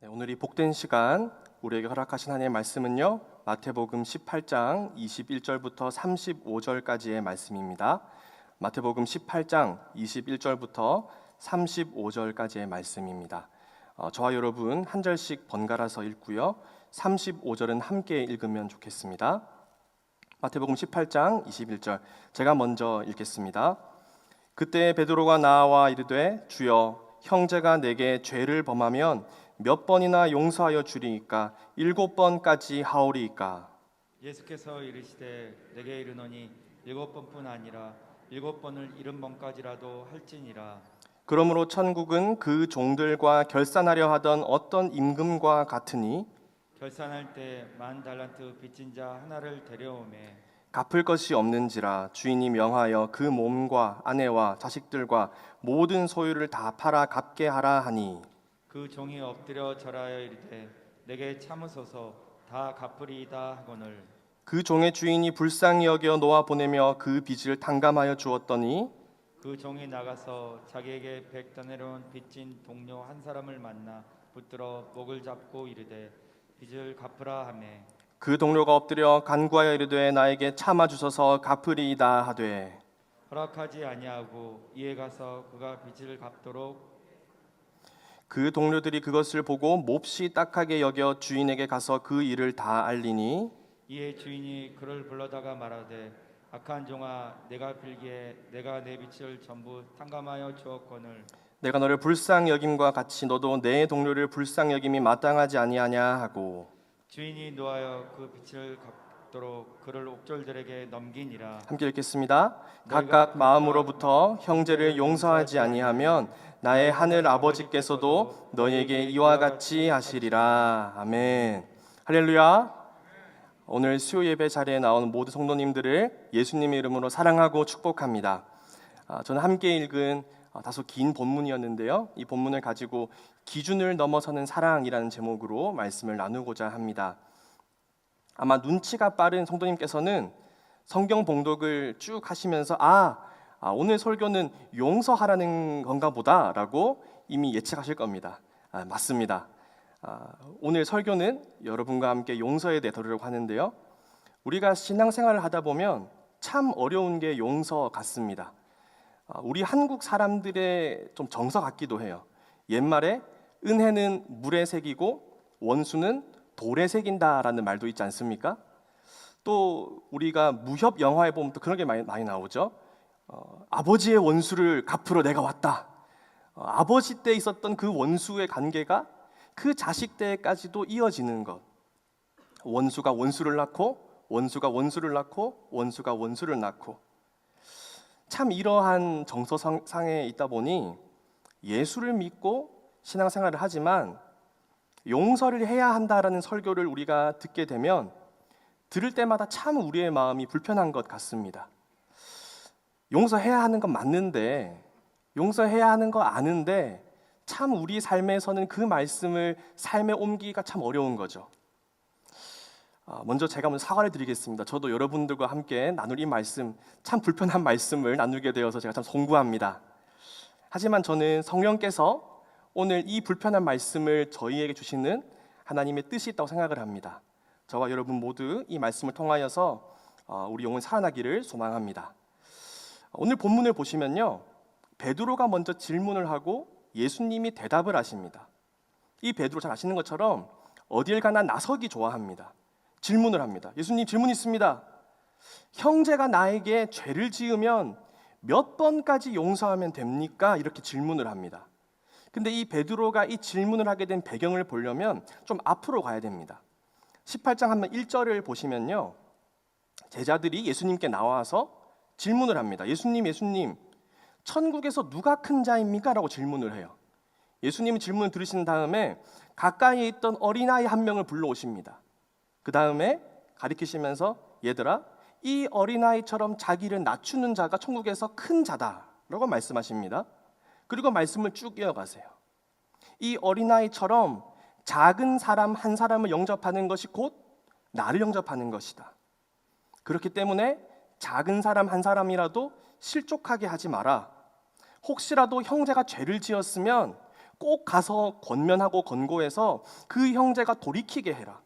네, 오늘 이 복된 시간 우리에게 허락하신 하나님의 말씀은요, 마태복음 18장 21절부터 35절까지의 말씀입니다. 마태복음 18장 21절부터 35절까지의 말씀입니다. 저와 여러분 한 절씩 번갈아서 읽고요, 35절은 함께 읽으면 좋겠습니다. 마태복음 18장 21절, 제가 먼저 읽겠습니다. 그때 베드로가 나와 이르되 주여, 형제가 내게 죄를 범하면 몇 번이나 용서하여 주리이까? 7번까지 하오리이까? 예수께서 이르시되 내게 이르노니 7번뿐 아니라 7번을 70번까지라도 할지니라. 그러므로 천국은 그 종들과 결산하려 하던 어떤 임금과 같으니 결산할 때 10,000달란트 빚진 자 하나를 데려오매 갚을 것이 없는지라 주인이 명하여 그 몸과 아내와 자식들과 모든 소유를 다 팔아 갚게 하라 하니 그 종이 엎드려 절하여 이르되 내게 참으소서 다 갚으리이다 하거늘 그 종의 주인이 불쌍히 여겨 놓아 보내며 그 빚을 탕감하여 주었더니 그 종이 나가서 자기에게 100데나리온 빚진 동료 한 사람을 만나 붙들어 목을 잡고 이르되 빚을 갚으라 하매 그 동료가 엎드려 간구하여 이르되 나에게 참아 주소서 갚으리이다 하되 허락하지 아니하고 이에 가서 그가 빚을 갚도록 그 동료들이 그것을 보고 몹시 딱하게 여겨 주인에게 가서 그 일을 다 알리니 이에 주인이 그를 불러다가 말하되 악한 종아, 내가 빌기에 내가 내 빚을 전부 탕감하여 주었거늘 내가 너를 불쌍히 여김과 같이 너도 내 동료를 불쌍히 여김이 마땅하지 아니하냐 하고 주인이 노하여 그 빚을 갚도록 그를 옥졸들에게 넘기니라. 함께 읽겠습니다. 각각 마음으로부터 형제를 용서하지 아니하면 나의 하늘 아버지께서도 너희에게 이와 같이 하시리라. 아멘. 할렐루야. 오늘 수요 예배 자리에 나온 모든 성도님들을 예수님의 이름으로 사랑하고 축복합니다. 저는 함께 읽은 다소 긴 본문이었는데요, 이 본문을 가지고 기준을 넘어서는 사랑이라는 제목으로 말씀을 나누고자 합니다. 아마 눈치가 빠른 성도님께서는 성경 봉독을 쭉 하시면서 오늘 설교는 용서하라는 건가 보다라고 이미 예측하실 겁니다. 맞습니다. 오늘 설교는 여러분과 함께 용서에 대해서려고 하는데요, 우리가 신앙생활을 하다 보면 참 어려운 게 용서 같습니다. 우리 한국 사람들의 좀 정서 같기도 해요. 옛말에 은혜는 물에 새기고 원수는 돌에 새긴다라는 말도 있지 않습니까? 또 우리가 무협 영화에 보면 또 그런 게 많이 나오죠. 아버지의 원수를 갚으러 내가 왔다. 아버지 때 있었던 그 원수의 관계가 그 자식 때까지도 이어지는 것. 원수가 원수를 낳고 원수가 원수를 낳고 원수가 원수를 낳고, 참 이러한 정서상에 있다 보니 예수를 믿고 신앙생활을 하지만 용서를 해야 한다라는 설교를 우리가 듣게 되면 들을 때마다 참 우리의 마음이 불편한 것 같습니다. 용서해야 하는 건 맞는데, 용서해야 하는 거 아는데 참 우리 삶에서는 그 말씀을 삶에 옮기기가 참 어려운 거죠. 먼저 제가 사과를 드리겠습니다. 저도 여러분들과 함께 나눌 이 말씀, 참 불편한 말씀을 나누게 되어서 제가 참 송구합니다. 하지만 저는 성령께서 오늘 이 불편한 말씀을 저희에게 주시는 하나님의 뜻이 있다고 생각을 합니다. 저와 여러분 모두 이 말씀을 통하여서 우리 영혼 살아나기를 소망합니다. 오늘 본문을 보시면요, 베드로가 먼저 질문을 하고 예수님이 대답을 하십니다. 이 베드로 잘 아시는 것처럼 어딜 가나 나서기 좋아합니다. 질문을 합니다. 예수님, 질문 있습니다. 형제가 나에게 죄를 지으면 몇 번까지 용서하면 됩니까? 이렇게 질문을 합니다. 근데 이 베드로가 이 질문을 하게 된 배경을 보려면 좀 앞으로 가야 됩니다. 18장 한번 1절을 보시면요, 제자들이 예수님께 나와서 질문을 합니다. 예수님, 천국에서 누가 큰 자입니까? 라고 질문을 해요. 예수님이 질문을 들으신 다음에 가까이에 있던 어린아이 한 명을 불러오십니다. 그 다음에 가리키시면서 얘들아, 이 어린아이처럼 자기를 낮추는 자가 천국에서 큰 자다라고 말씀하십니다. 그리고 말씀을 쭉 이어가세요. 이 어린아이처럼 작은 사람 한 사람을 영접하는 것이 곧 나를 영접하는 것이다. 그렇기 때문에 작은 사람 한 사람이라도 실족하게 하지 마라. 혹시라도 형제가 죄를 지었으면 꼭 가서 권면하고 권고해서 그 형제가 돌이키게 해라.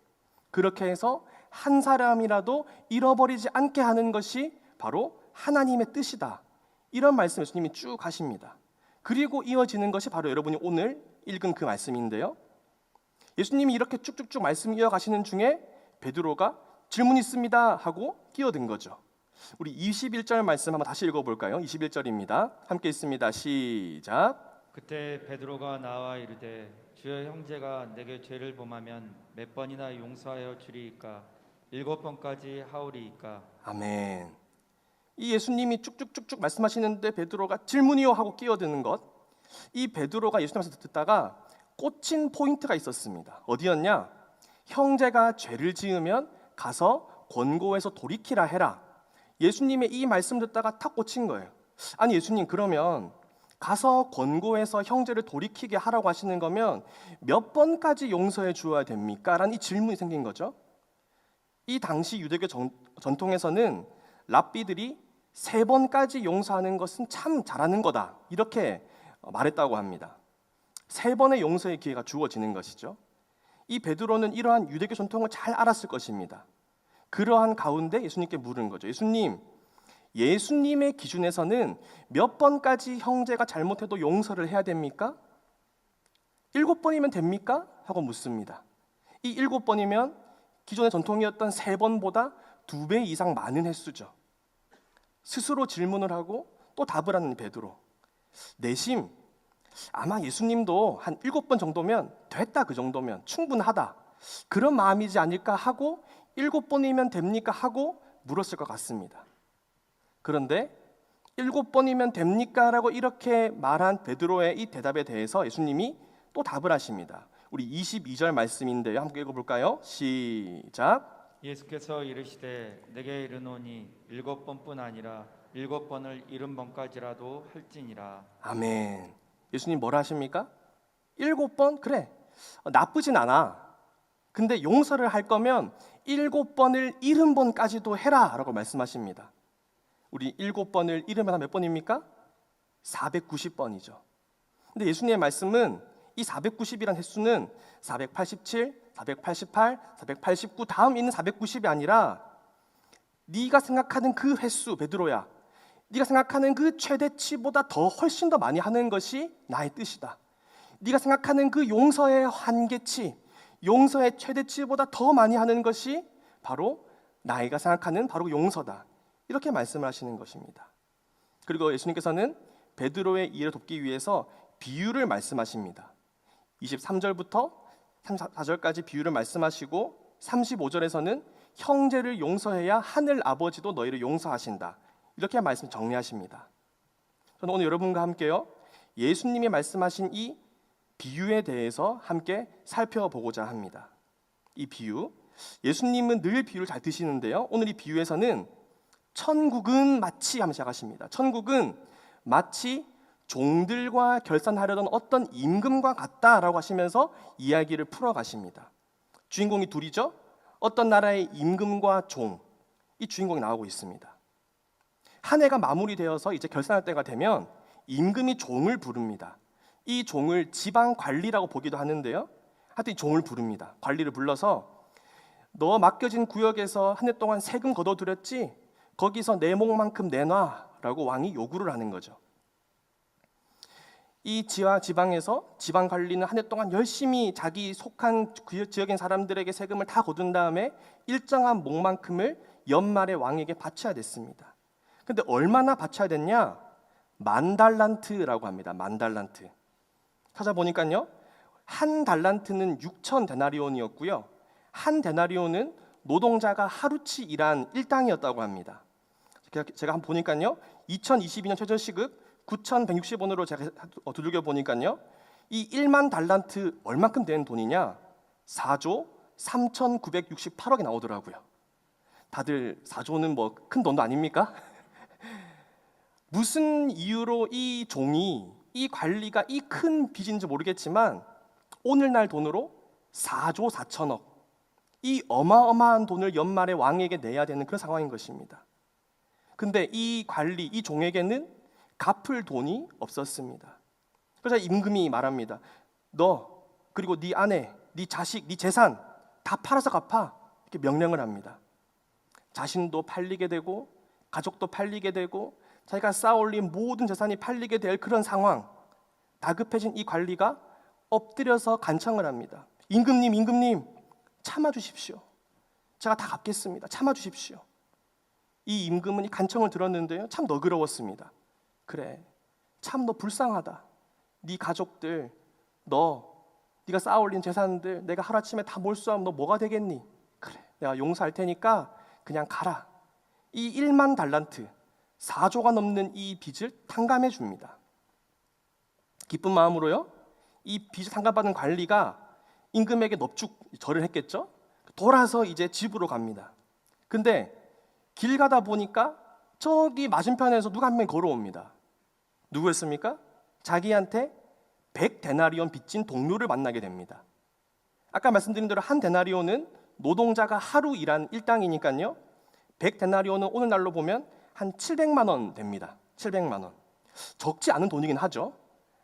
그렇게 해서 한 사람이라도 잃어버리지 않게 하는 것이 바로 하나님의 뜻이다. 이런 말씀 예수님이 쭉 하십니다. 그리고 이어지는 것이 바로 여러분이 오늘 읽은 그 말씀인데요. 예수님이 이렇게 쭉쭉쭉 말씀 이어가시는 중에 베드로가 질문 있습니다 하고 끼어든 거죠. 우리 21절 말씀 한번 다시 읽어볼까요? 21절입니다. 함께 읽습니다. 시작. 그때 베드로가 나와 이르되 주여 형제가 내게 죄를 범하면 몇 번이나 용서하여 주리이까 7번까지 하오리이까. 아멘. 이 예수님이 쭉쭉쭉쭉 말씀하시는데 베드로가 질문이요 하고 끼어드는 것, 이 베드로가 예수님 말씀 듣다가 꽂힌 포인트가 있었습니다. 어디였냐? 형제가 죄를 지으면 가서 권고해서 돌이키라 해라. 예수님의 이 말씀 듣다가 탁 꽂힌 거예요. 아니 예수님, 그러면 가서 권고해서 형제를 돌이키게 하라고 하시는 거면 몇 번까지 용서해 주어야 됩니까? 라는 이 질문이 생긴 거죠. 이 당시 유대교 전통에서는 랍비들이 3번까지 용서하는 것은 참 잘하는 거다, 이렇게 말했다고 합니다. 3번의 용서의 기회가 주어지는 것이죠. 이 베드로는 이러한 유대교 전통을 잘 알았을 것입니다. 그러한 가운데 예수님께 물은 거죠. 예수님, 예수님의 기준에서는 몇 번까지 형제가 잘못해도 용서를 해야 됩니까? 7번이면 됩니까? 하고 묻습니다. 이 7번이면 기존의 전통이었던 3번보다 2배 이상 많은 횟수죠. 스스로 질문을 하고 또 답을 하는 베드로. 내심 아마 예수님도 한 7번 정도면 됐다, 그 정도면 충분하다, 그런 마음이지 않을까 하고 7번이면 됩니까? 하고 물었을 것 같습니다. 그런데 7번이면 됩니까? 라고 이렇게 말한 베드로의 이 대답에 대해서 예수님이 또 답을 하십니다. 우리 22절 말씀인데요, 함께 읽어볼까요? 시작. 예수께서 이르시되 내게 이르노니 7번뿐 아니라 7번을 70번까지라도 할지니라. 아멘. 예수님 뭐라 하십니까? 7번? 그래, 나쁘진 않아. 근데 용서를 할 거면 7번을 70번까지도 해라 라고 말씀하십니다. 우리 7번을 70번 몇 번입니까? 490번이죠. 근데 예수님의 말씀은 이 490이라는 횟수는 487, 488, 489 다음 있는 490이 아니라 네가 생각하는 그 횟수, 베드로야, 네가 생각하는 그 최대치보다 더 훨씬 더 많이 하는 것이 나의 뜻이다. 네가 생각하는 그 용서의 한계치, 용서의 최대치보다 더 많이 하는 것이 바로 나이가 생각하는 바로 용서다. 이렇게 말씀을 하시는 것입니다. 그리고 예수님께서는 베드로의 이해를 돕기 위해서 비유를 말씀하십니다. 23절부터 34절까지 비유를 말씀하시고 35절에서는 형제를 용서해야 하늘 아버지도 너희를 용서하신다, 이렇게 말씀 정리하십니다. 저는 오늘 여러분과 함께요, 예수님이 말씀하신 이 비유에 대해서 함께 살펴보고자 합니다. 이 비유, 예수님은 늘 비유를 잘 드시는데요, 오늘 이 비유에서는 천국은 마치 하면서 시작하십니다. 천국은 마치 종들과 결산하려던 어떤 임금과 같다라고 하시면서 이야기를 풀어가십니다. 주인공이 둘이죠. 어떤 나라의 임금과 종, 이 주인공이 나오고 있습니다. 한 해가 마무리되어서 이제 결산할 때가 되면 임금이 종을 부릅니다. 이 종을 지방 관리라고 보기도 하는데요, 하여튼 이 종을 부릅니다. 관리를 불러서 너 맡겨진 구역에서 한 해 동안 세금 걷어들였지? 거기서 내 몫만큼 내놔라고 왕이 요구를 하는 거죠. 이 지방에서 지방 관리는 한 해 동안 열심히 자기 속한 그 지역인 사람들에게 세금을 다 거둔 다음에 일정한 몫만큼을 연말에 왕에게 바쳐야 됐습니다. 근데 얼마나 바쳐야 됐냐? 10,000달란트라고 합니다. 10,000달란트. 찾아보니까요, 한 달란트는 6,000데나리온이었고요, 한 데나리온은 노동자가 하루치 일한 일당이었다고 합니다. 제가 한번 보니까요, 2022년 최저시급 9,160원으로 제가 두들겨 보니까요, 이 1만 달란트 얼마큼 되는 돈이냐? 4조 3,968억이 나오더라고요. 다들 4조는 뭐 큰 돈도 아닙니까? 무슨 이유로 이 종이, 이 관리가 이 큰 빚인지 모르겠지만 오늘날 돈으로 4조 4천억, 이 어마어마한 돈을 연말에 왕에게 내야 되는 그런 상황인 것입니다. 근데 이 관리, 이 종에게는 갚을 돈이 없었습니다. 그래서 임금이 말합니다. 너 그리고 네 아내, 네 자식, 네 재산 다 팔아서 갚아. 이렇게 명령을 합니다. 자신도 팔리게 되고 가족도 팔리게 되고 자기가 쌓아올린 모든 재산이 팔리게 될 그런 상황. 다급해진 이 관리가 엎드려서 간청을 합니다. 임금님 참아주십시오. 제가 다 갚겠습니다. 참아주십시오. 이 임금은 이 간청을 들었는데요, 참 너그러웠습니다. 그래, 참 너 불쌍하다. 네 가족들, 네가 쌓아올린 재산들 내가 하루아침에 다 몰수하면 너 뭐가 되겠니? 그래, 내가 용서할 테니까 그냥 가라. 이 1만 달란트, 4조가 넘는 이 빚을 탕감해 줍니다. 기쁜 마음으로요, 이 빚을 탕감받은 관리가 임금에게 넙죽 절을 했겠죠. 돌아서 이제 집으로 갑니다. 근데 길 가다 보니까 저기 맞은편에서 누가 한 명 걸어옵니다. 누구였습니까? 자기한테 100데나리온 빚진 동료를 만나게 됩니다. 아까 말씀드린 대로 한 데나리온은 노동자가 하루 일한 일당이니까요, 100데나리온은 오늘날로 보면 한 700만 원 됩니다. 700만 원. 적지 않은 돈이긴 하죠.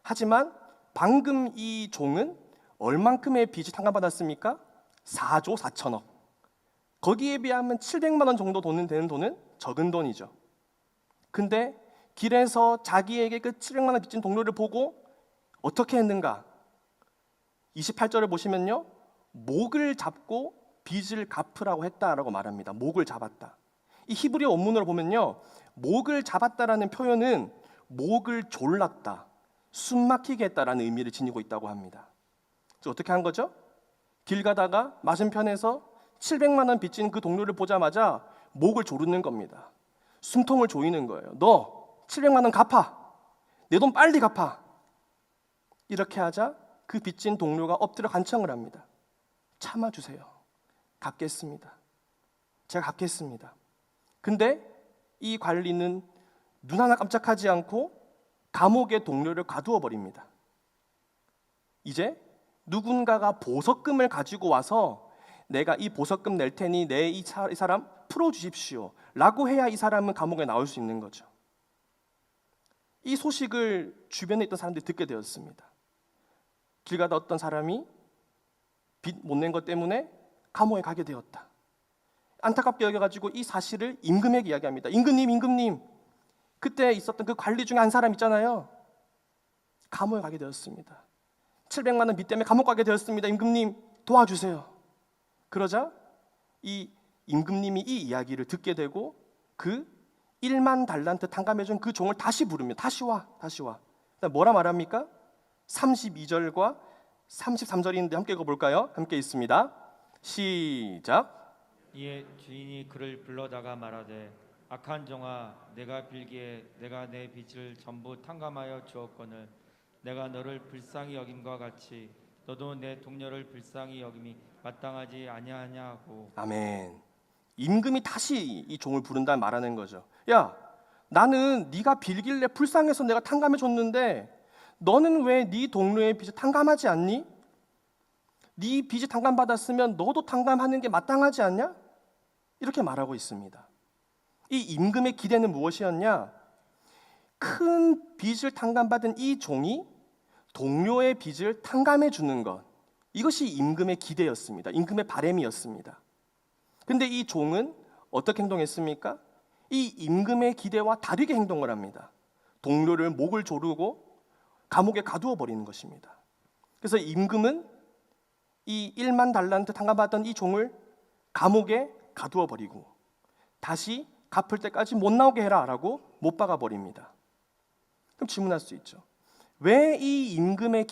하지만 방금 이 종은 얼만큼의 빚을 탕감받았습니까? 4조 4천억. 거기에 비하면 700만 원 정도 되는 돈은 적은 돈이죠. 근데 길에서 자기에게 그 700만 원 빚진 동료를 보고 어떻게 했는가? 28절을 보시면요, 목을 잡고 빚을 갚으라고 했다라고 말합니다. 목을 잡았다. 이 히브리어 원문으로 보면요, 목을 잡았다라는 표현은 목을 졸랐다, 숨막히게 했다라는 의미를 지니고 있다고 합니다. 그래서 어떻게 한 거죠? 길 가다가 맞은편에서 700만 원 빚진 그 동료를 보자마자 목을 조르는 겁니다. 숨통을 조이는 거예요. 너 700만 원 갚아. 내 돈 빨리 갚아. 이렇게 하자 그 빚진 동료가 엎드려 간청을 합니다. 참아주세요. 갚겠습니다. 제가 갚겠습니다. 근데 이 관리는 눈 하나 깜짝하지 않고 감옥에 동료를 가두어 버립니다. 이제 누군가가 보석금을 가지고 와서 내가 이 보석금 낼 테니 이 사람 풀어주십시오 라고 해야 이 사람은 감옥에 나올 수 있는 거죠. 이 소식을 주변에 있던 사람들이 듣게 되었습니다. 길 가다 어떤 사람이 빚 못 낸 것 때문에 감옥에 가게 되었다. 안타깝게 여겨가지고 이 사실을 임금에게 이야기합니다. 임금님, 그때 있었던 그 관리 중에 한 사람 있잖아요. 감옥에 가게 되었습니다. 700만 원 빚 때문에 감옥 가게 되었습니다. 임금님 도와주세요. 그러자 이 임금님이 이 이야기를 듣게 되고 그 1만 달란트 탕감해준 그 종을 다시 부릅니다. 다시 와. 뭐라 말합니까? 32절과 33절인데 함께 읽어볼까요? 함께 있습니다. 시작. 이에 주인이 그를 불러다가 말하되 악한 종아, 내가 빌기에 내가 내 빚을 전부 탕감하여 주었거늘 내가 너를 불쌍히 여김과 같이 너도 내 동료를 불쌍히 여김이 마땅하지 아니하냐 하고. 아멘. 임금이 다시 이 종을 부른다 말하는 거죠. 야, 나는 네가 빌길래 불쌍해서 내가 탕감해 줬는데 너는 왜 네 동료의 빚을 탕감하지 않니? 네 빚이 탕감받았으면 너도 탕감하는 게 마땅하지 않냐? 이렇게 말하고 있습니다. 이 임금의 기대는 무엇이었냐? 큰 빚을 탕감받은 이 종이 동료의 빚을 탕감해 주는 것, 이것이 임금의 기대였습니다. 임금의 바람이었습니다. 근데 이 종은 어떻게 행동했습니까? 이 임금의 기대와 다르게 행동을 합니다. 동료를 목을 조르고 감옥에 가두어 버리는 것입니다. 그래서 임금은 이 1만 달란트 탕감받던 이 종을 감옥에 가두어 버리고 다시 갚을 때까지 못 나오게 해라 라고 못 박아 버립니다. 그럼 질문할 수 있죠. 왜 이 임금의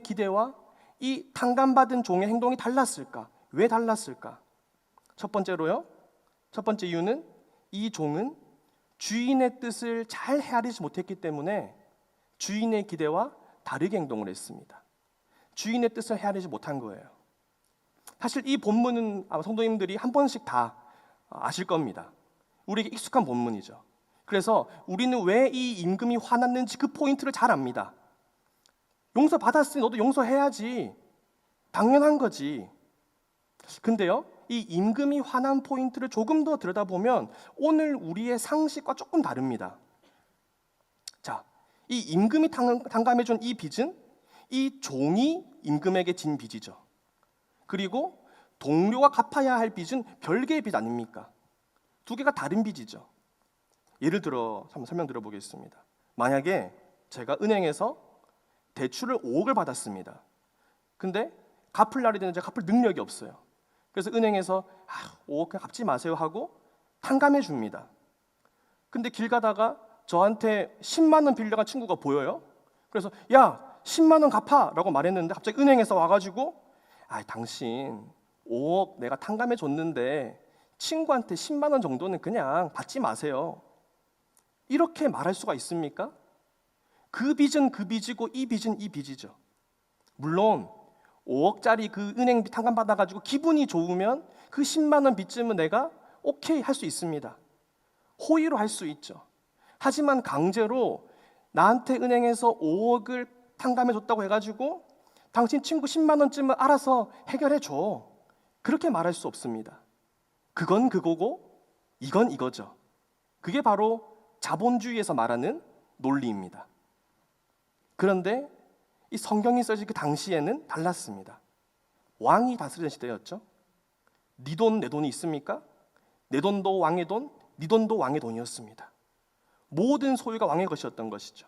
기대와 이 탕감받은 종의 행동이 달랐을까? 왜 달랐을까? 첫 번째 이유는 이 종은 주인의 뜻을 잘 헤아리지 못했기 때문에 주인의 기대와 다르게 행동을 했습니다. 주인의 뜻을 헤아리지 못한 거예요. 사실 이 본문은 아마 성도님들이 한 번씩 다 아실 겁니다. 우리에게 익숙한 본문이죠. 그래서 우리는 왜 이 임금이 화났는지 그 포인트를 잘 압니다. 용서 받았으니 너도 용서해야지. 당연한 거지. 근데요, 이 임금이 화난 포인트를 조금 더 들여다보면 오늘 우리의 상식과 조금 다릅니다. 자, 이 임금이 탕감해준 이 빚은 이 종이 임금에게 진 빚이죠. 그리고 동료가 갚아야 할 빚은 별개의 빚 아닙니까? 두 개가 다른 빚이죠. 예를 들어 한번 설명 드려보겠습니다. 만약에 제가 은행에서 대출을 5억을 받았습니다. 근데 갚을 날이 되는데 제가 갚을 능력이 없어요. 그래서 은행에서 5억 그냥 갚지 마세요 하고 탕감해 줍니다. 근데 길 가다가 저한테 10만 원 빌려간 친구가 보여요. 그래서 야 10만 원 갚아 라고 말했는데 갑자기 은행에서 와가지고 당신 5억 내가 탕감해 줬는데 친구한테 10만 원 정도는 그냥 받지 마세요. 이렇게 말할 수가 있습니까? 그 빚은 그 빚이고 이 빚은 이 빚이죠. 물론 5억짜리 그 은행 탕감 받아가지고 기분이 좋으면 그 10만 원 빚쯤은 내가 오케이 할 수 있습니다. 호의로 할 수 있죠. 하지만 강제로 나한테 은행에서 5억을 탕감해 줬다고 해가지고 당신 친구 10만 원쯤은 알아서 해결해 줘. 그렇게 말할 수 없습니다. 그건 그거고 이건 이거죠. 그게 바로 자본주의에서 말하는 논리입니다. 그런데 이 성경이 써진 그 당시에는 달랐습니다. 왕이 다스리는 시대였죠. 네 돈 내 돈이 있습니까? 내 돈도 왕의 돈, 네 돈도 왕의 돈이었습니다. 모든 소유가 왕의 것이었던 것이죠.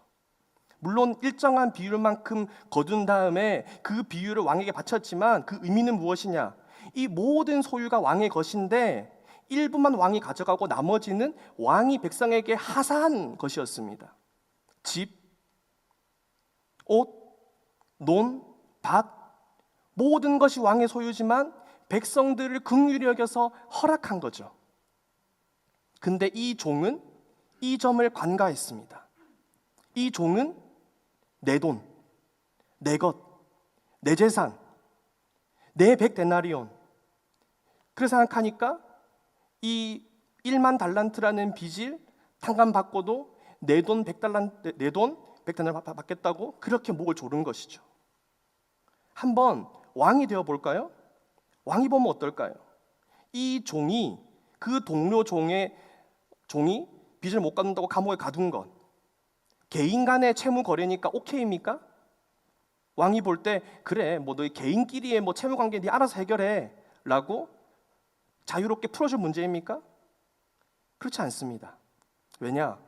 물론 일정한 비율만큼 거둔 다음에 그 비율을 왕에게 바쳤지만 그 의미는 무엇이냐? 이 모든 소유가 왕의 것인데 일부만 왕이 가져가고 나머지는 왕이 백성에게 하사한 것이었습니다. 집, 옷, 논, 밭 모든 것이 왕의 소유지만 백성들을 긍휼히 여겨서 허락한 거죠. 근데 이 종은 이 점을 관가했습니다. 이 종은 내 돈, 내 것, 내 재산, 내 100데나리온. 그래서 생각하니까 이 1만 달란트라는 빚을 탕감받고도 내 돈 100데나리온 받겠다고 그렇게 목을 조른 것이죠. 한번 왕이 되어 볼까요? 왕이 보면 어떨까요? 이 종이 그 동료 종이 빚을 못 갚는다고 감옥에 가둔 것, 개인 간의 채무 거래니까 오케이입니까? 왕이 볼 때 그래 뭐 너희 개인끼리의 뭐 채무 관계 네 알아서 해결해라고 자유롭게 풀어줄 문제입니까? 그렇지 않습니다. 왜냐?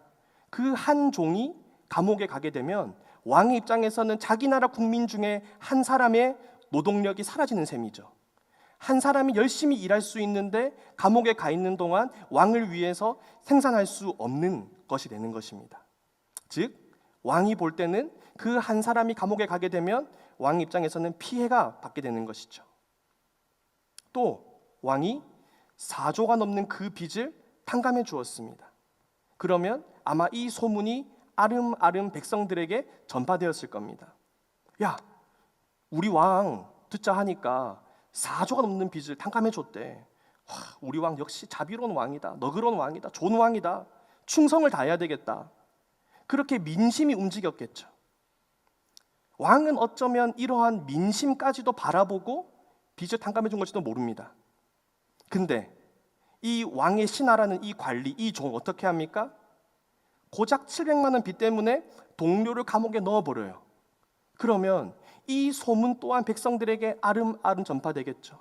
그 한 종이 감옥에 가게 되면 왕의 입장에서는 자기 나라 국민 중에 한 사람의 노동력이 사라지는 셈이죠. 한 사람이 열심히 일할 수 있는데 감옥에 가 있는 동안 왕을 위해서 생산할 수 없는 것이 되는 것입니다. 즉 왕이 볼 때는 그 한 사람이 감옥에 가게 되면 왕 입장에서는 피해가 받게 되는 것이죠. 또 왕이 4조가 넘는 그 빚을 탕감해 주었습니다. 그러면 아마 이 소문이 아름아름 백성들에게 전파되었을 겁니다. 야, 우리 왕 듣자 하니까 4조가 넘는 빚을 탕감해 줬대. 우리 왕 역시 자비로운 왕이다. 너그러운 왕이다. 좋은 왕이다. 충성을 다해야 되겠다. 그렇게 민심이 움직였겠죠. 왕은 어쩌면 이러한 민심까지도 바라보고 빚을 탕감해 준 것지도 모릅니다. 근데 이 왕의 신하라는 이 관리, 이 종 어떻게 합니까? 고작 700만 원 빚 때문에 동료를 감옥에 넣어버려요. 그러면 이 소문 또한 백성들에게 아름아름 전파되겠죠.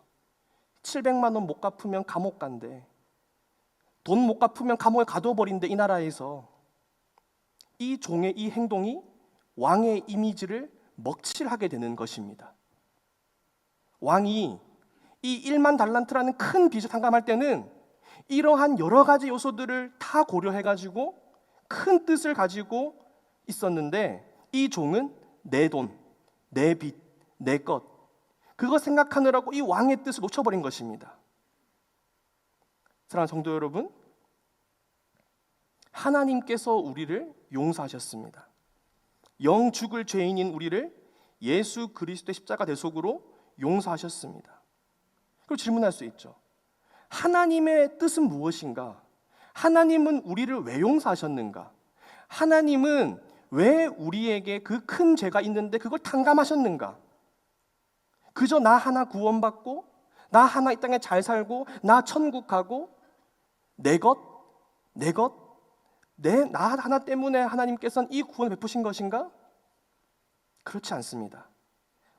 700만 원 못 갚으면 감옥 간대. 돈 못 갚으면 감옥에 가둬버린대 이 나라에서. 이 종의 이 행동이 왕의 이미지를 먹칠하게 되는 것입니다. 왕이 이 1만 달란트라는 큰 빚을 탕감할 때는 이러한 여러 가지 요소들을 다 고려해가지고 큰 뜻을 가지고 있었는데 이 종은 내 돈, 내 빚, 내 것 그거 생각하느라고 이 왕의 뜻을 놓쳐버린 것입니다. 사랑하는 성도 여러분, 하나님께서 우리를 용서하셨습니다. 영 죽을 죄인인 우리를 예수 그리스도의 십자가 대속으로 용서하셨습니다. 그리고 질문할 수 있죠. 하나님의 뜻은 무엇인가? 하나님은 우리를 왜 용서하셨는가? 하나님은 왜 우리에게 그 큰 죄가 있는데 그걸 탕감하셨는가? 그저 나 하나 구원받고 나 하나 이 땅에 잘 살고 나 천국 가고 내 것, 나 하나 때문에 하나님께서는 이 구원을 베푸신 것인가? 그렇지 않습니다.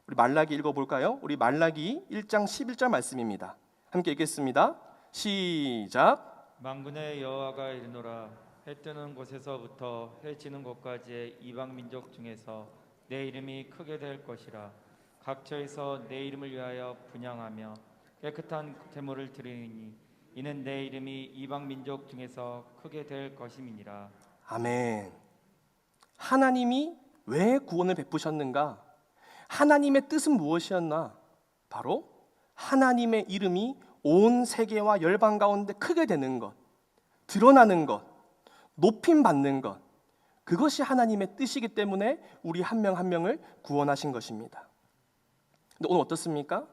우리 말라기 읽어볼까요? 우리 말라기 1장 11절 말씀입니다. 함께 읽겠습니다. 시작. 만군의 여호와가 이르노라. 해 뜨는 곳에서부터 해 지는 곳까지의 이방 민족 중에서 내 이름이 크게 될 것이라. 각처에서 내 이름을 위하여 분향하며 깨끗한 제물을 드리니 이는 내 이름이 이방 민족 중에서 크게 될 것임이니라. 아멘. 하나님이 왜 구원을 베푸셨는가? 하나님의 뜻은 무엇이었나? 바로 하나님의 이름이 온 세계와 열방 가운데 크게 되는 것, 드러나는 것, 높임 받는 것, 그것이 하나님의 뜻이기 때문에 우리 한 명 한 명을 구원하신 것입니다. 근데 오늘 어떻습니까?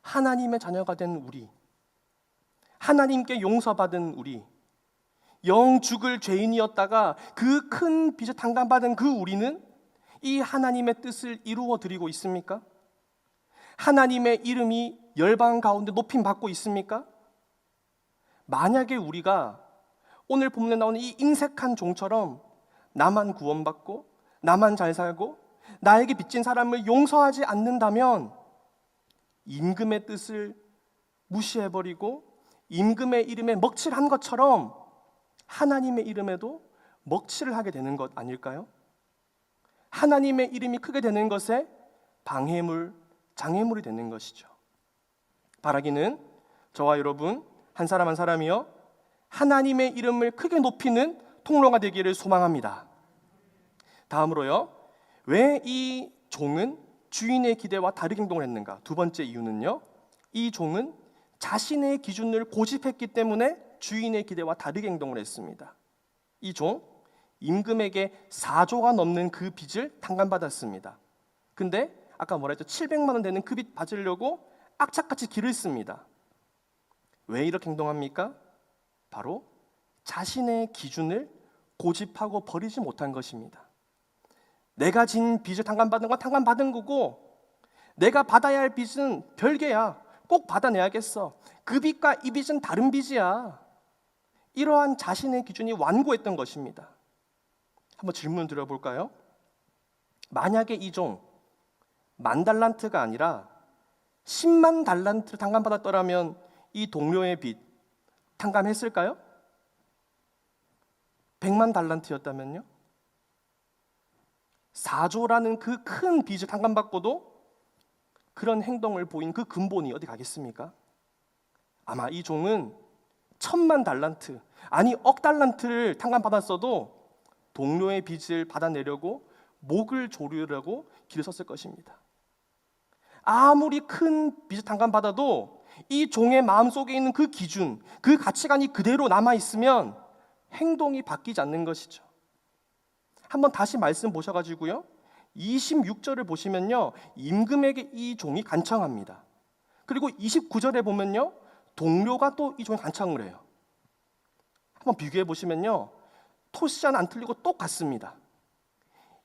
하나님의 자녀가 된 우리, 하나님께 용서받은 우리, 영 죽을 죄인이었다가 그 큰 빚을 탕감받은 그 우리는 이 하나님의 뜻을 이루어 드리고 있습니까? 하나님의 이름이 열방 가운데 높임 받고 있습니까? 만약에 우리가 오늘 본문에 나오는 이 인색한 종처럼 나만 구원받고 나만 잘 살고 나에게 빚진 사람을 용서하지 않는다면 임금의 뜻을 무시해버리고 임금의 이름에 먹칠한 것처럼 하나님의 이름에도 먹칠을 하게 되는 것 아닐까요? 하나님의 이름이 크게 되는 것에 방해물, 장애물이 되는 것이죠. 바라기는 저와 여러분 한 사람 한 사람이요 하나님의 이름을 크게 높이는 통로가 되기를 소망합니다. 다음으로요, 왜 이 종은 주인의 기대와 다르게 행동을 했는가? 두 번째 이유는요, 이 종은 자신의 기준을 고집했기 때문에 주인의 기대와 다르게 행동을 했습니다. 이 종, 임금에게 4조가 넘는 그 빚을 탕감받았습니다. 근데 아까 뭐라 했죠? 700만 원 되는 그 빚 받으려고 악착같이 길을 씁니다. 왜 이렇게 행동합니까? 바로 자신의 기준을 고집하고 버리지 못한 것입니다. 내가 진 빚을 탕감받은 건 탕감받은 거고 내가 받아야 할 빚은 별개야. 꼭 받아내야겠어. 그 빚과 이 빚은 다른 빚이야. 이러한 자신의 기준이 완고했던 것입니다. 한번 질문 드려볼까요? 만약에 이 종 10,000달란트가 아니라 10만 달란트를 탕감받았더라면 이 동료의 빚 탕감했을까요? 100만 달란트였다면요? 4조라는 그 큰 빚을 탕감받고도 그런 행동을 보인 그 근본이 어디 가겠습니까? 아마 이 종은 1,000만 달란트, 아니 1억 달란트를 탕감받았어도 동료의 빚을 받아내려고 목을 조르려고 길을 섰을 것입니다. 아무리 큰 빚을 탕감받아도 이 종의 마음속에 있는 그 기준, 그 가치관이 그대로 남아있으면 행동이 바뀌지 않는 것이죠. 한번 다시 말씀 보셔가지고요, 26절을 보시면요, 임금에게 이 종이 간청합니다. 그리고 29절에 보면요, 동료가 또 이 종에 간청을 해요. 한번 비교해 보시면요, 토시자는 안 틀리고 똑같습니다.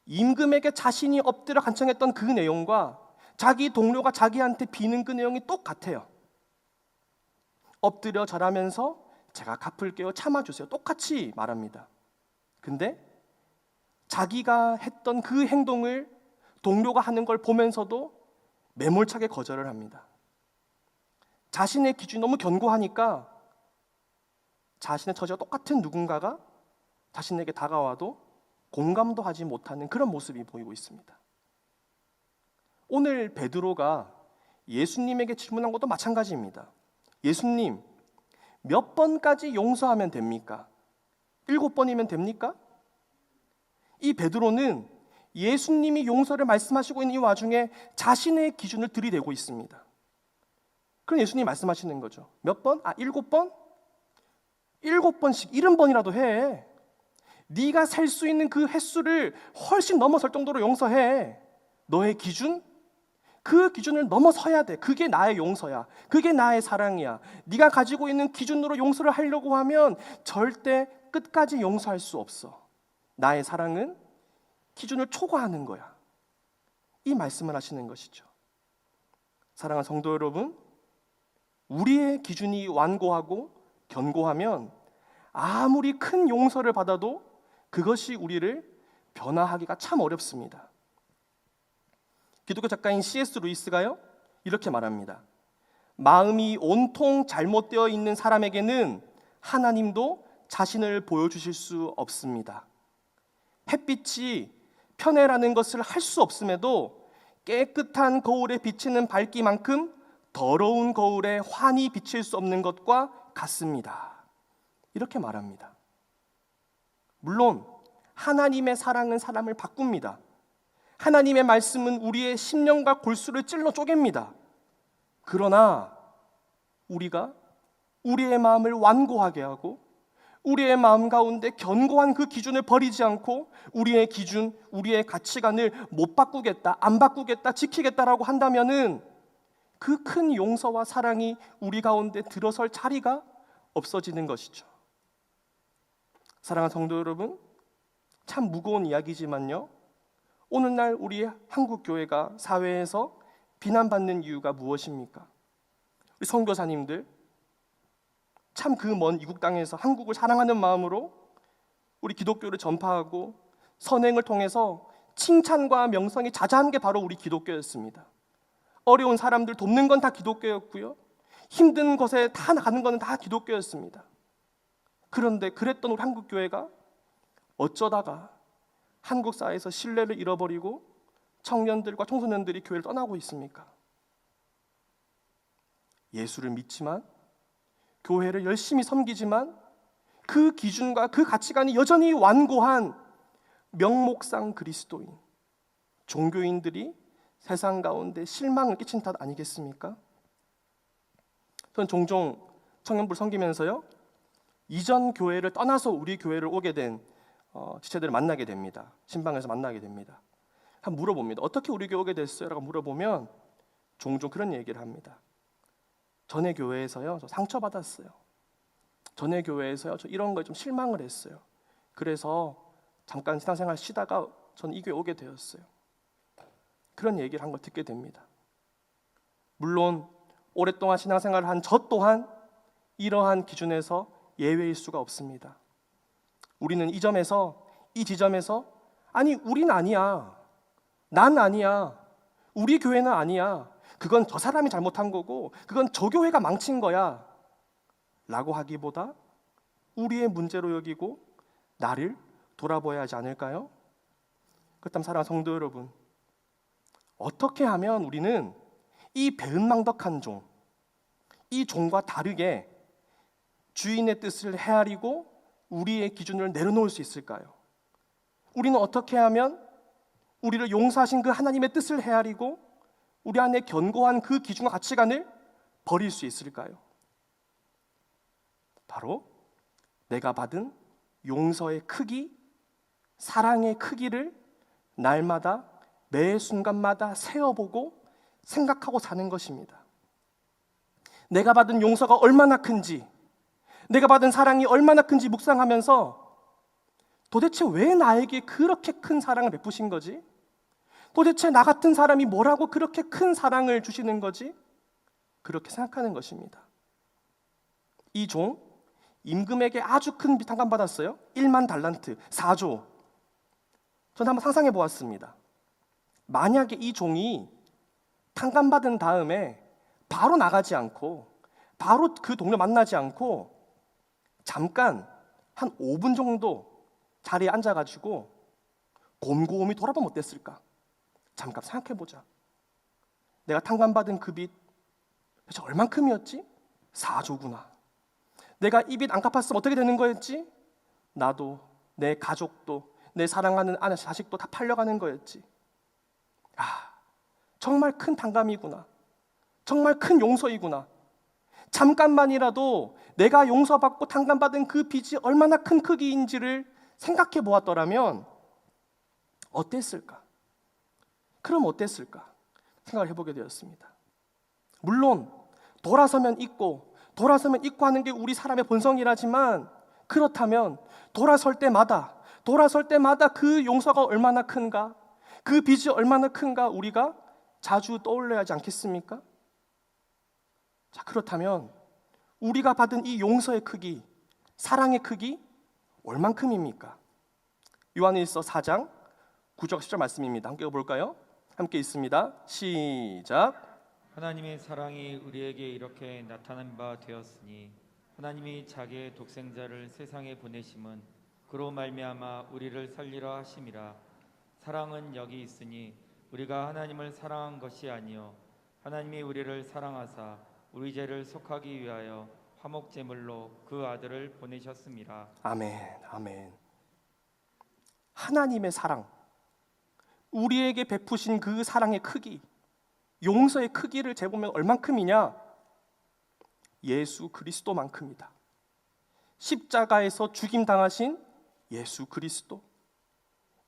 임금에게 자신이 엎드려 간청했던 그 내용과 자기 동료가 자기한테 비는 그 내용이 똑같아요. 엎드려 절하면서 제가 갚을게요, 참아주세요, 똑같이 말합니다. 근데 자기가 했던 그 행동을 동료가 하는 걸 보면서도 매몰차게 거절을 합니다. 자신의 기준이 너무 견고하니까 자신의 처지와 똑같은 누군가가 자신에게 다가와도 공감도 하지 못하는 그런 모습이 보이고 있습니다. 오늘 베드로가 예수님에게 질문한 것도 마찬가지입니다. 예수님, 몇 번까지 용서하면 됩니까? 7번이면 됩니까? 이 베드로는 예수님이 용서를 말씀하시고 있는 이 와중에 자신의 기준을 들이대고 있습니다. 그럼 예수님이 말씀하시는 거죠. 몇 번? 7번? 7번씩 70번이라도 해. 네가 살 수 있는 그 횟수를 훨씬 넘어설 정도로 용서해. 너의 기준? 그 기준을 넘어서야 돼. 그게 나의 용서야. 그게 나의 사랑이야. 네가 가지고 있는 기준으로 용서를 하려고 하면 절대 끝까지 용서할 수 없어. 나의 사랑은 기준을 초과하는 거야. 이 말씀을 하시는 것이죠. 사랑하는 성도 여러분, 우리의 기준이 완고하고 견고하면 아무리 큰 용서를 받아도 그것이 우리를 변화하기가 참 어렵습니다. 기독교 작가인 C.S. 루이스가요 이렇게 말합니다. 마음이 온통 잘못되어 있는 사람에게는 하나님도 자신을 보여주실 수 없습니다. 햇빛이 편애라는 것을 할 수 없음에도 깨끗한 거울에 비치는 밝기만큼 더러운 거울에 환히 비칠 수 없는 것과 같습니다. 이렇게 말합니다. 물론 하나님의 사랑은 사람을 바꿉니다. 하나님의 말씀은 우리의 심령과 골수를 찔러 쪼갭니다. 그러나 우리가 우리의 마음을 완고하게 하고 우리의 마음 가운데 견고한 그 기준을 버리지 않고 우리의 기준, 우리의 가치관을 못 바꾸겠다, 안 바꾸겠다, 지키겠다라고 한다면은 그 큰 용서와 사랑이 우리 가운데 들어설 자리가 없어지는 것이죠. 사랑하는 성도 여러분, 참 무거운 이야기지만요, 오늘날 우리 한국 교회가 사회에서 비난받는 이유가 무엇입니까? 우리 선교사님들 참 그 먼 이국 땅에서 한국을 사랑하는 마음으로 우리 기독교를 전파하고 선행을 통해서 칭찬과 명성이 자자한 게 바로 우리 기독교였습니다. 어려운 사람들 돕는 건 다 기독교였고요, 힘든 곳에 다 가는 건 다 기독교였습니다. 그런데 그랬던 우리 한국 교회가 어쩌다가 한국 사회에서 신뢰를 잃어버리고 청년들과 청소년들이 교회를 떠나고 있습니까? 예수를 믿지만, 교회를 열심히 섬기지만 그 기준과 그 가치관이 여전히 완고한 명목상 그리스도인, 종교인들이 세상 가운데 실망을 끼친 탓 아니겠습니까? 저는 종종 청년부를 섬기면서요, 이전 교회를 떠나서 우리 교회를 오게 된 지체들을 만나게 됩니다. 신방에서 만나게 됩니다. 한번 물어봅니다. 어떻게 우리 교회 오게 됐어요? 라고 물어보면 종종 그런 얘기를 합니다. 전에 교회에서요, 저 상처받았어요. 전에 교회에서요, 저 이런 거에 좀 실망을 했어요. 그래서 잠깐 신앙생활 쉬다가 저는 이 교회 오게 되었어요. 그런 얘기를 한 걸 듣게 됩니다. 물론 오랫동안 신앙생활을 한 저 또한 이러한 기준에서 예외일 수가 없습니다. 우리는 이 지점에서 아니, 우린 아니야, 난 아니야, 우리 교회는 아니야, 그건 저 사람이 잘못한 거고 그건 저 교회가 망친 거야 라고 하기보다 우리의 문제로 여기고 나를 돌아봐야 하지 않을까요? 그렇다면 사랑하는 성도 여러분, 어떻게 하면 우리는 이 배은망덕한 종, 이 종과 다르게 주인의 뜻을 헤아리고 우리의 기준을 내려놓을 수 있을까요? 우리는 어떻게 하면 우리를 용서하신 그 하나님의 뜻을 헤아리고 우리 안에 견고한 그 기준과 가치관을 버릴 수 있을까요? 바로 내가 받은 용서의 크기, 사랑의 크기를 날마다 매 순간마다 세어보고 생각하고 사는 것입니다. 내가 받은 용서가 얼마나 큰지, 내가 받은 사랑이 얼마나 큰지 묵상하면서 도대체 왜 나에게 그렇게 큰 사랑을 베푸신 거지? 도대체 나 같은 사람이 뭐라고 그렇게 큰 사랑을 주시는 거지? 그렇게 생각하는 것입니다. 이 종, 임금에게 아주 큰 비탄감 받았어요. 1만 달란트, 4조. 저는 한번 상상해 보았습니다. 만약에 이 종이 탕감받은 다음에 바로 나가지 않고 바로 그 동료 만나지 않고 잠깐 한 5분 정도 자리에 앉아가지고 곰곰이 돌아보면 어땠을까? 잠깐 생각해보자. 내가 탕감받은 그 빚 도대체 얼만큼이었지? 4조구나. 내가 이 빚 안 갚았으면 어떻게 되는 거였지? 나도, 내 가족도, 내 사랑하는 아내, 자식도 다 팔려가는 거였지. 정말 큰 탕감이구나. 정말 큰 용서이구나. 잠깐만이라도 내가 용서받고 탕감받은 그 빚이 얼마나 큰 크기인지를 생각해 보았더라면 어땠을까? 그럼 어땠을까? 생각을 해보게 되었습니다. 물론 돌아서면 잊고 하는 게 우리 사람의 본성이라지만, 그렇다면 돌아설 때마다 그 용서가 얼마나 큰가, 그 빚이 얼마나 큰가 우리가 자주 떠올려야 하지 않겠습니까? 자, 그렇다면 우리가 받은 이 용서의 크기, 사랑의 크기 얼만큼입니까? 요한일서 4장 9절 10절 말씀입니다. 함께 볼까요? 함께 있습니다. 시작. 하나님의 사랑이 우리에게 이렇게 나타난 바 되었으니 하나님이 자기의 독생자를 세상에 보내심은 그로 말미암아 우리를 살리려 하심이라. 사랑은 여기 있으니 우리가 하나님을 사랑한 것이 아니요 하나님이 우리를 사랑하사 우리 죄를 속하기 위하여 화목 제물로 그 아들을 보내셨음이라. 아멘. 아멘. 하나님의 사랑, 우리에게 베푸신 그 사랑의 크기, 용서의 크기를 재보면 얼만큼이냐? 예수 그리스도만큼이다. 십자가에서 죽임 당하신 예수 그리스도,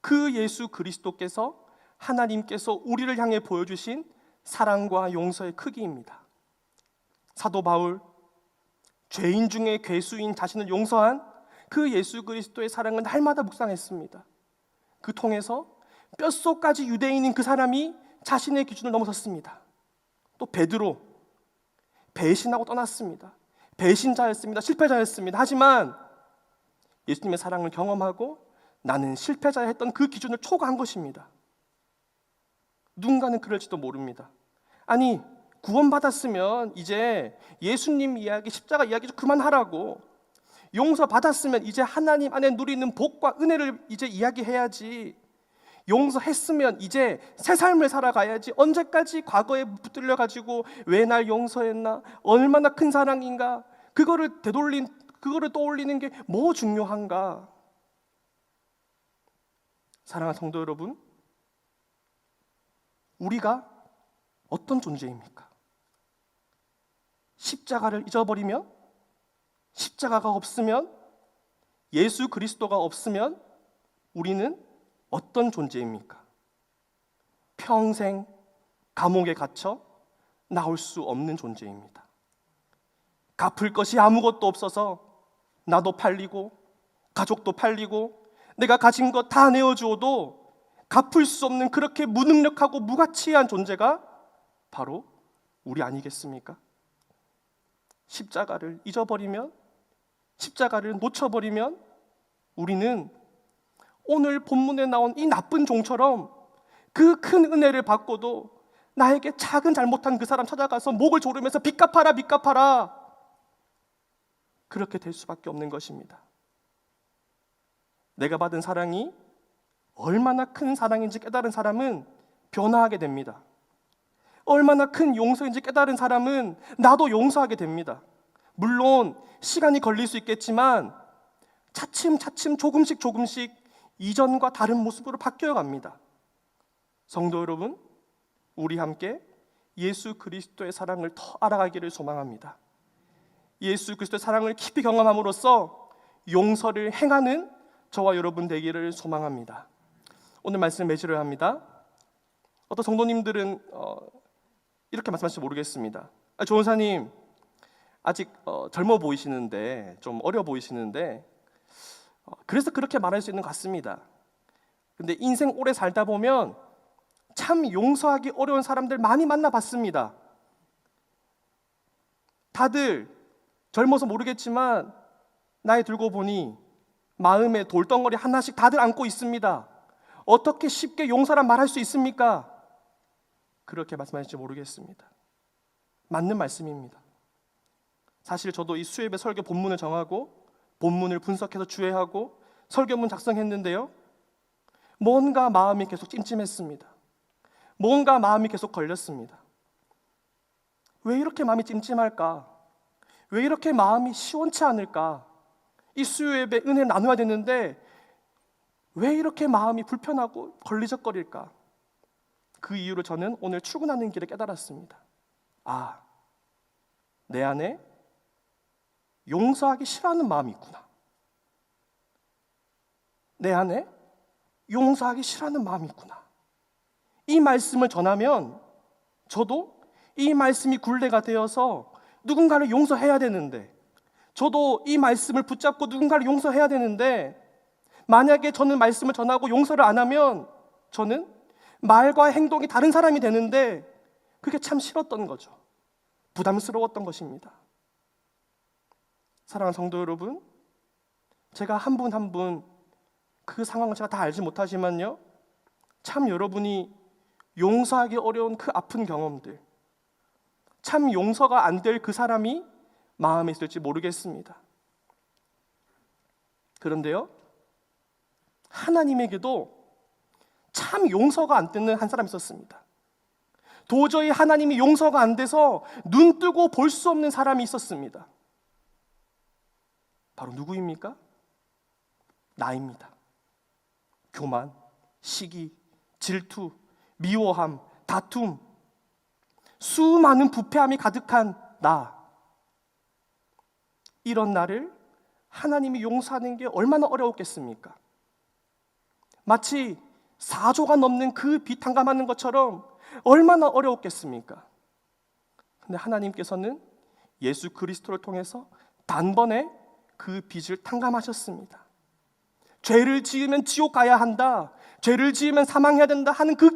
그 예수 그리스도께서 하나님께서 우리를 향해 보여주신 사랑과 용서의 크기입니다. 사도 바울, 죄인 중에 괴수인 자신을 용서한 그 예수 그리스도의 사랑은 날마다 묵상했습니다. 그 통해서 뼛속까지 유대인인 그 사람이 자신의 기준을 넘어섰습니다. 또 베드로, 배신하고 떠났습니다. 배신자였습니다. 실패자였습니다. 하지만 예수님의 사랑을 경험하고 나는 실패자야 했던 그 기준을 초과한 것입니다. 누군가는 그럴지도 모릅니다. 아니, 구원받았으면 이제 예수님 이야기, 십자가 이야기 좀 그만하라고, 용서받았으면 이제 하나님 안에 누리는 복과 은혜를 이제 이야기해야지, 용서했으면 이제 새 삶을 살아가야지, 언제까지 과거에 붙들려가지고 왜 날 용서했나, 얼마나 큰 사랑인가, 그거를 떠올리는 게 뭐 중요한가. 사랑하는 성도 여러분, 우리가 어떤 존재입니까? 십자가를 잊어버리면, 십자가가 없으면, 예수 그리스도가 없으면 우리는 어떤 존재입니까? 평생 감옥에 갇혀 나올 수 없는 존재입니다. 갚을 것이 아무것도 없어서 나도 팔리고 가족도 팔리고 내가 가진 것 다 내어주어도 갚을 수 없는 그렇게 무능력하고 무가치한 존재가 바로 우리 아니겠습니까? 십자가를 잊어버리면, 십자가를 놓쳐버리면 우리는 오늘 본문에 나온 이 나쁜 종처럼 그 큰 은혜를 받고도 나에게 작은 잘못한 그 사람 찾아가서 목을 조르면서 빚 갚아라, 빚 갚아라, 그렇게 될 수밖에 없는 것입니다. 내가 받은 사랑이 얼마나 큰 사랑인지 깨달은 사람은 변화하게 됩니다. 얼마나 큰 용서인지 깨달은 사람은 나도 용서하게 됩니다. 물론 시간이 걸릴 수 있겠지만 차츰차츰 조금씩 이전과 다른 모습으로 바뀌어 갑니다. 성도 여러분, 우리 함께 예수 그리스도의 사랑을 더 알아가기를 소망합니다. 예수 그리스도의 사랑을 깊이 경험함으로써 용서를 행하는 저와 여러분 되기를 소망합니다. 오늘 말씀 맺으려 합니다. 어떤 성도님들은 이렇게 말씀하실지 모르겠습니다. 조은사님, 아직 젊어 보이시는데, 좀 어려 보이시는데, 그래서 그렇게 말할 수 있는 것 같습니다. 근데 인생 오래 살다 보면 참 용서하기 어려운 사람들 많이 만나봤습니다. 다들 젊어서 모르겠지만 나이 들고 보니 마음에 돌덩어리 하나씩 다들 안고 있습니다. 어떻게 쉽게 용서란 말할 수 있습니까? 그렇게 말씀하실지 모르겠습니다. 맞는 말씀입니다. 사실 저도 이 수요예배 설교 본문을 정하고 본문을 분석해서 주회하고 설교문 작성했는데요, 뭔가 마음이 계속 찜찜했습니다. 뭔가 마음이 계속 걸렸습니다. 왜 이렇게 마음이 찜찜할까? 왜 이렇게 마음이 시원치 않을까? 이 수요예배 은혜 나눠야 되는데 왜 이렇게 마음이 불편하고 걸리적거릴까? 그 이유를 저는 오늘 출근하는 길에 깨달았습니다. 아, 내 안에 용서하기 싫어하는 마음이 있구나. 내 안에 용서하기 싫어하는 마음이 있구나. 이 말씀을 전하면 저도 이 말씀이 굴레가 되어서 누군가를 용서해야 되는데, 저도 이 말씀을 붙잡고 누군가를 용서해야 되는데, 만약에 저는 말씀을 전하고 용서를 안 하면 저는 말과 행동이 다른 사람이 되는데 그게 참 싫었던 거죠. 부담스러웠던 것입니다. 사랑하는 성도 여러분, 제가 한 분 한 분 그 상황을 제가 다 알지 못하지만요, 참 여러분이 용서하기 어려운 그 아픈 경험들, 참 용서가 안 될 그 사람이 마음에 있을지 모르겠습니다. 그런데요, 하나님에게도 참 용서가 안 되는 한 사람이 있었습니다. 도저히 하나님이 용서가 안 돼서 눈 뜨고 볼 수 없는 사람이 있었습니다. 바로 누구입니까? 나입니다. 교만, 시기, 질투, 미워함, 다툼, 수많은 부패함이 가득한 나. 이런 나를 하나님이 용서하는 게 얼마나 어려웠겠습니까? 마치 4조가 넘는 그 빚 탕감하는 것처럼 얼마나 어려웠겠습니까? 근데 하나님께서는 예수 그리스도를 통해서 단번에 그 빚을 탕감하셨습니다. 죄를 지으면 지옥 가야 한다, 죄를 지으면 사망해야 된다 하는 그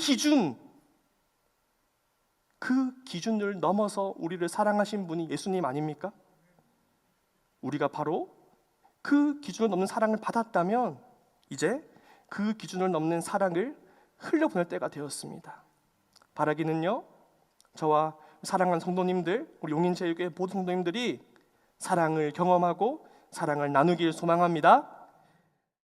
기준을 넘어서 우리를 사랑하신 분이 예수님 아닙니까? 우리가 바로 그 기준을 넘는 사랑을 받았다면 이제 그 기준을 넘는 사랑을 흘려보낼 때가 되었습니다. 바라기는요, 저와 사랑하는 성도님들, 우리 용인제일교회 모든 성도님들이 사랑을 경험하고 사랑을 나누길 소망합니다.